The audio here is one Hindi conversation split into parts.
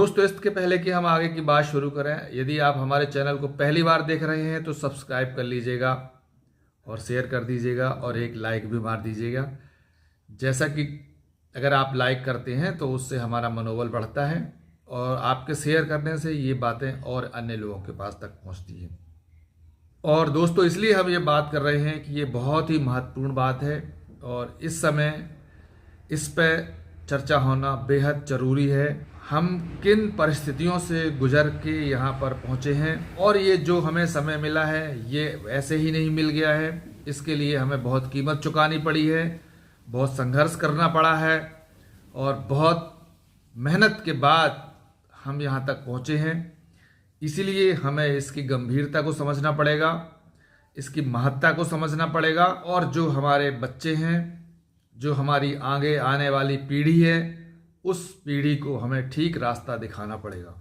दोस्तों, इसके पहले कि हम आगे की बात शुरू करें, यदि आप हमारे चैनल को पहली बार देख रहे हैं तो सब्सक्राइब कर लीजिएगा और शेयर कर दीजिएगा और एक लाइक भी मार दीजिएगा। जैसा कि अगर आप लाइक करते हैं तो उससे हमारा मनोबल बढ़ता है और आपके शेयर करने से ये बातें और अन्य लोगों के पास तक पहुंचती हैं। और दोस्तों, इसलिए हम ये बात कर रहे हैं कि ये बहुत ही महत्वपूर्ण बात है और इस समय इस पर चर्चा होना बेहद ज़रूरी है। हम किन परिस्थितियों से गुजर के यहाँ पर पहुँचे हैं और ये जो हमें समय मिला है ये ऐसे ही नहीं मिल गया है। इसके लिए हमें बहुत कीमत चुकानी पड़ी है, बहुत संघर्ष करना पड़ा है और बहुत मेहनत के बाद हम यहाँ तक पहुँचे हैं। इसीलिए हमें इसकी गंभीरता को समझना पड़ेगा, इसकी महत्ता को समझना पड़ेगा और जो हमारे बच्चे हैं, जो हमारी आगे आने वाली पीढ़ी है, उस पीढ़ी को हमें ठीक रास्ता दिखाना पड़ेगा।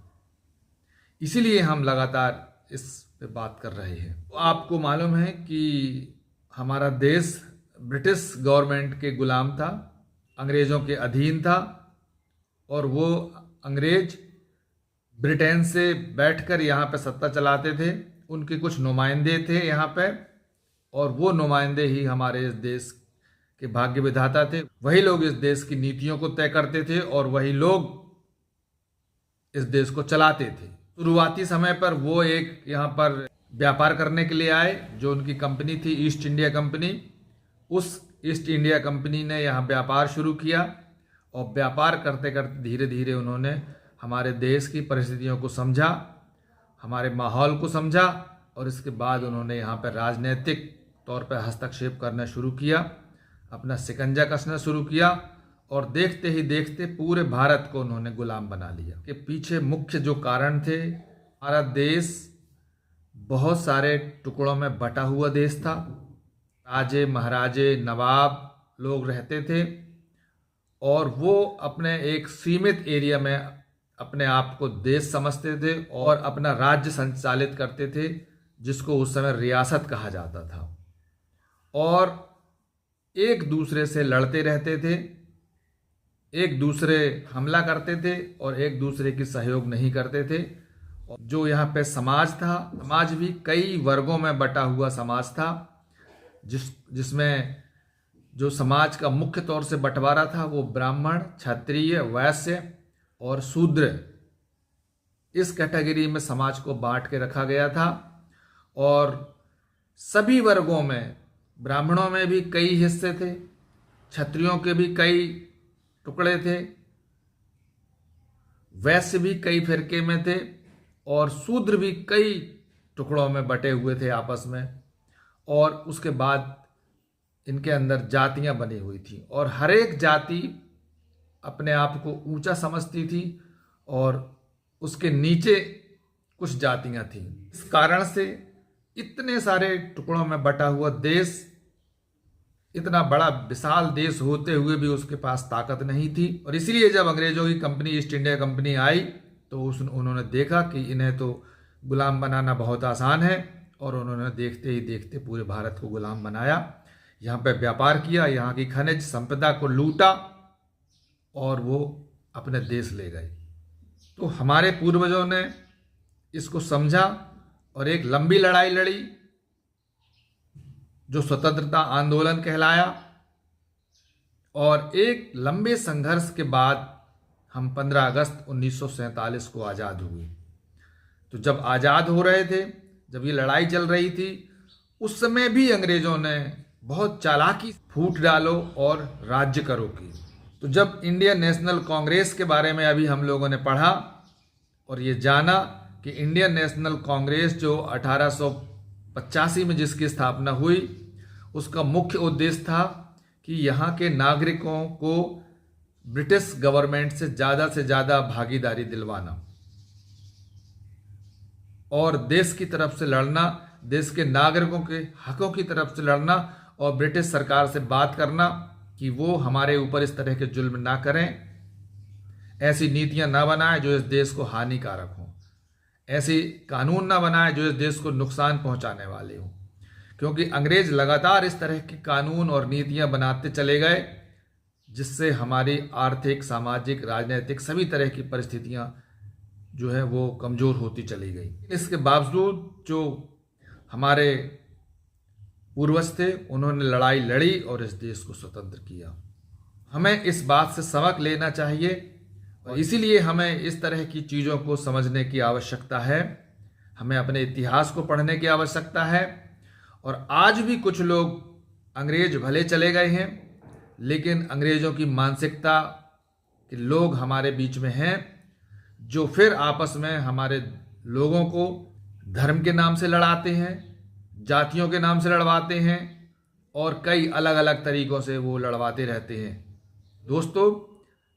इसीलिए हम लगातार इस पे बात कर रहे हैं। तो आपको मालूम है कि हमारा देश ब्रिटिश गवर्नमेंट के गुलाम था, अंग्रेज़ों के अधीन था और वो अंग्रेज ब्रिटेन से बैठकर यहाँ पे सत्ता चलाते थे। उनके कुछ नुमाइंदे थे यहाँ पे और वो नुमाइंदे ही हमारे इस देश के भाग्य विधाता थे। वही लोग इस देश की नीतियों को तय करते थे और वही लोग इस देश को चलाते थे। शुरुआती समय पर वो एक यहाँ पर व्यापार करने के लिए आए, जो उनकी कंपनी थी ईस्ट इंडिया कंपनी। उस ईस्ट इंडिया कंपनी ने यहाँ व्यापार शुरू किया और व्यापार करते करते धीरे धीरे उन्होंने हमारे देश की परिस्थितियों को समझा, हमारे माहौल को समझा और इसके बाद उन्होंने यहाँ पर राजनीतिक तौर पर हस्तक्षेप करना शुरू किया, अपना शिकंजा कसना शुरू किया और देखते ही देखते पूरे भारत को उन्होंने गुलाम बना लिया। के पीछे मुख्य जो कारण थे, हमारा देश बहुत सारे टुकड़ों में बटा हुआ देश था। राजे महाराजे नवाब लोग रहते थे और वो अपने एक सीमित एरिया में अपने आप को देश समझते थे और अपना राज्य संचालित करते थे, जिसको उस समय रियासत कहा जाता था। और एक दूसरे से लड़ते रहते थे, एक दूसरे हमला करते थे और एक दूसरे की सहयोग नहीं करते थे। जो यहाँ पे समाज था, समाज भी कई वर्गों में बटा हुआ समाज था, जिसमें जो समाज का मुख्य तौर से बंटवारा था वो ब्राह्मण, क्षत्रिय, वैश्य और शूद्र, इस कैटेगरी में समाज को बांट के रखा गया था। और सभी वर्गों में, ब्राह्मणों में भी कई हिस्से थे, क्षत्रियों के भी कई टुकड़े थे, वैश्य भी कई फिरके में थे और शूद्र भी कई टुकड़ों में बटे हुए थे आपस में। और उसके बाद इनके अंदर जातियां बनी हुई थी और हर एक जाति अपने आप को ऊंचा समझती थी और उसके नीचे कुछ जातियां थीं। इस कारण से इतने सारे टुकड़ों में बटा हुआ देश, इतना बड़ा विशाल देश होते हुए भी उसके पास ताकत नहीं थी। और इसीलिए जब अंग्रेजों की कंपनी ईस्ट इंडिया कंपनी आई तो उन्होंने देखा कि इन्हें तो गुलाम बनाना बहुत आसान है और उन्होंने देखते ही देखते पूरे भारत को गुलाम बनाया, यहाँ पे व्यापार किया, यहाँ की खनिज संपदा को लूटा और वो अपने देश ले गए। तो हमारे पूर्वजों ने इसको समझा और एक लंबी लड़ाई लड़ी जो स्वतंत्रता आंदोलन कहलाया। और एक लंबे संघर्ष के बाद हम 15 अगस्त 1947 को आज़ाद हुए। तो जब आज़ाद हो रहे थे, जब ये लड़ाई चल रही थी, उस समय भी अंग्रेजों ने बहुत चालाकी फूट डालो और राज्य करो की। तो जब इंडियन नेशनल कांग्रेस के बारे में अभी हम लोगों ने पढ़ा और ये जाना कि इंडियन नेशनल कांग्रेस जो 1885 में जिसकी स्थापना हुई, उसका मुख्य उद्देश्य था कि यहाँ के नागरिकों को ब्रिटिश गवर्नमेंट से ज़्यादा भागीदारी दिलवाना और देश की तरफ से लड़ना, देश के नागरिकों के हकों की तरफ से लड़ना और ब्रिटिश सरकार से बात करना कि वो हमारे ऊपर इस तरह के जुल्म ना करें, ऐसी नीतियां ना बनाएं जो इस देश को हानिकारक हों, ऐसी कानून ना बनाएं जो इस देश को नुकसान पहुंचाने वाले हों। क्योंकि अंग्रेज लगातार इस तरह के कानून और नीतियां बनाते चले गए जिससे हमारी आर्थिक, सामाजिक, राजनीतिक सभी तरह की परिस्थितियां जो है वो कमज़ोर होती चली गई। इसके बावजूद जो हमारे पूर्वज थे उन्होंने लड़ाई लड़ी और इस देश को स्वतंत्र किया। हमें इस बात से सबक लेना चाहिए और इसीलिए हमें इस तरह की चीज़ों को समझने की आवश्यकता है। हमें अपने इतिहास को पढ़ने की आवश्यकता है। और आज भी कुछ लोग, अंग्रेज भले चले गए हैं लेकिन अंग्रेज़ों की मानसिकता के लोग हमारे बीच में हैं जो फिर आपस में हमारे लोगों को धर्म के नाम से लड़ाते हैं, जातियों के नाम से लड़वाते हैं और कई अलग अलग तरीक़ों से वो लड़वाते रहते हैं। दोस्तों,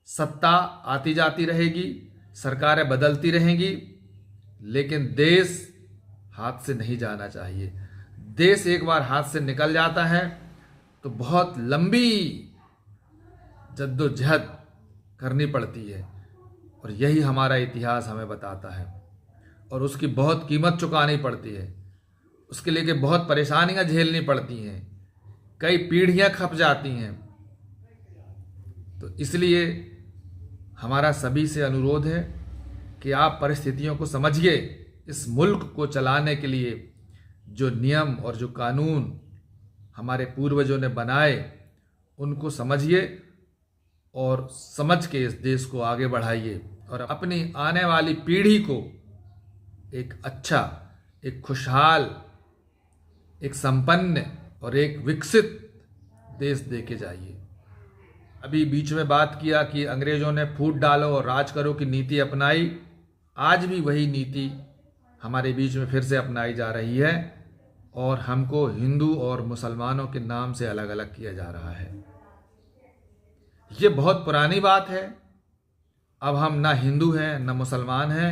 सत्ता आती जाती रहेगी, सरकारें बदलती रहेंगी, लेकिन देश हाथ से नहीं जाना चाहिए। देश एक बार हाथ से निकल जाता है तो बहुत लंबी जद्दोजहद करनी पड़ती है और यही हमारा इतिहास हमें बताता है और उसकी बहुत कीमत चुकानी पड़ती है। उसके लिए बहुत परेशानियां झेलनी पड़ती हैं, कई पीढ़ियां खप जाती हैं। तो इसलिए हमारा सभी से अनुरोध है कि आप परिस्थितियों को समझिए। इस मुल्क को चलाने के लिए जो नियम और जो कानून हमारे पूर्वजों ने बनाए उनको समझिए और समझ के इस देश को आगे बढ़ाइए और अपनी आने वाली पीढ़ी को एक अच्छा, एक खुशहाल, एक संपन्न और एक विकसित देश दे के जाइए। अभी बीच में बात किया कि अंग्रेज़ों ने फूट डालो और राज करो की नीति अपनाई। आज भी वही नीति हमारे बीच में फिर से अपनाई जा रही है और हमको हिंदू और मुसलमानों के नाम से अलग अलग किया जा रहा है। ये बहुत पुरानी बात है। अब हम ना हिंदू हैं ना मुसलमान हैं,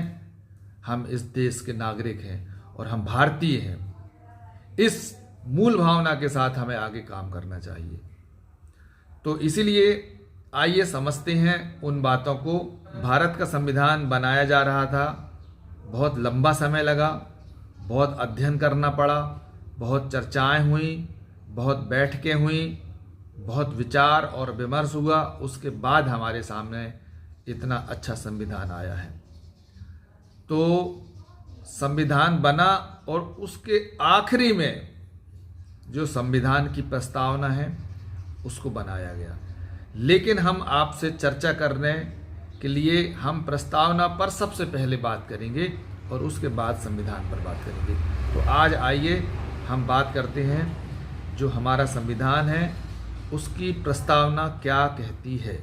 हम इस देश के नागरिक हैं और हम भारतीय हैं। इस मूल भावना के साथ हमें आगे काम करना चाहिए। तो इसीलिए आइए समझते हैं उन बातों को। भारत का संविधान बनाया जा रहा था, बहुत लंबा समय लगा, बहुत अध्ययन करना पड़ा, बहुत चर्चाएं हुई, बहुत बैठकें हुई, बहुत विचार और विमर्श हुआ। उसके बाद हमारे सामने इतना अच्छा संविधान आया है। तो संविधान बना और उसके आखिरी में जो संविधान की प्रस्तावना है उसको बनाया गया। लेकिन हम आपसे चर्चा करने के लिए हम प्रस्तावना पर सबसे पहले बात करेंगे और उसके बाद संविधान पर बात करेंगे। तो आज आइए हम बात करते हैं जो हमारा संविधान है उसकी प्रस्तावना क्या कहती है।